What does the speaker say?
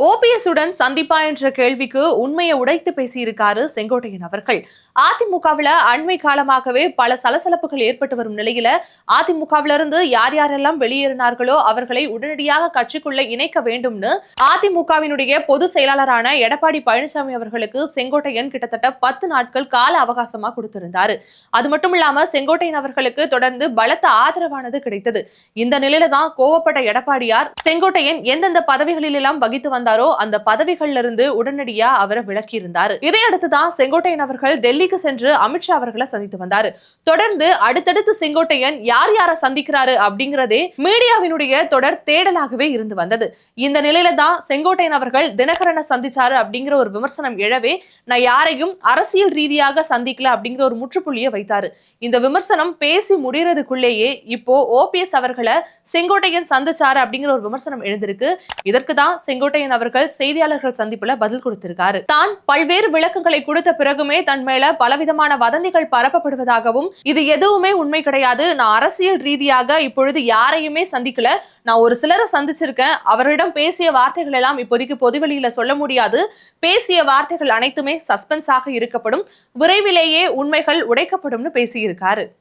OPS உடன் சந்திப்பா என்ற கேள்விக்கு உண்மையை உடைத்து பேசியிருக்காரு செங்கோட்டையன் அவர்கள். அதிமுகவில் அண்மை காலமாகவே பல சலசலப்புகள் ஏற்பட்டு வரும் நிலையில அதிமுகவிலிருந்து யார் யாரெல்லாம் வெளியேறினார்களோ அவர்களை உடனடியாக கட்சிக்குள்ள இணைக்க வேண்டும்னு அதிமுகவினுடைய பொதுச் செயலாளரான எடப்பாடி பழனிசாமி அவர்களுக்கு செங்கோட்டையன் கிட்டத்தட்ட 10 நாட்கள் கால அவகாசமா கொடுத்திருந்தாரு. அது மட்டும் இல்லாம செங்கோட்டையன் அவர்களுக்கு தொடர்ந்து பலத்த ஆதரவானது கிடைத்தது. இந்த நிலையில தான் கோவப்பட்ட எடப்பாடியார் செங்கோட்டையன் எந்தெந்த பதவிகளில் எல்லாம் வகித்து வந்தாரோ அந்த பதவிகள்ல இருந்து உடனடியா அவரை விலக்கி இருந்தாரு. இதையடுத்துதான் செங்கோட்டையன் அவர்கள் டெல்லிக்கு சென்று அமித்ஷா அவர்களை சந்தித்து வந்தாரு. தொடர்ந்து அடுத்தடுத்து செங்கோட்டையன் யார் யாரை சந்திக்கிறாரு அப்படிங்கறதே மீடியாவினுடைய தொடர் தேடலாகவே இருந்து வந்தது. இந்த நிலையில தான் செங்கோட்டையன் அவர்கள் தினகரனை சந்திச்சாரு அப்படிங்கிற ஒரு விமர்சனம் எழவே நான் யாரையும் அரசியல் ரீதியாக சந்திக்கல அப்படிங்கிற ஒரு முற்றுப்புள்ளியை வைத்தாரு. இந்த விமர்சனம் பேசி முடியறதுக்குள்ளேயே இப்போ ஓபிஎஸ் அவர்களை செங்கோட்டையன் சந்திச்சாரு அப்படிங்கிற ஒரு விமர்சனம் எழுந்திருக்கு. இதற்கு தான் செங்கோட்டையன் அவர்கள் செய்தியாளர்கள் சந்திப்புல பதில் கொடுத்திருக்காரு. தான் பல்வேறு விளக்கங்களை கொடுத்த பிறகுமே தன் மேல பலவிதமான வதந்திகள் பரப்பப்படுவதாகவும் இது எதுவுமே உண்மை கிடையாது, நான் அரசியல் ரீதியாக இப்பொழுது யாரையுமே சந்திக்கல, நான் ஒரு சிலரை சந்திச்சிருக்கேன், அவரிடம் பேசிய வார்த்தைகள் எல்லாம் இப்போதைக்கு பொதுவெளியில சொல்ல முடியாது, பேசிய வார்த்தைகள் அனைத்துமே சஸ்பென்ஸாக இருக்கப்படும், விரைவிலேயே உண்மைகள் உடைக்கப்படும் பேசியிருக்காரு.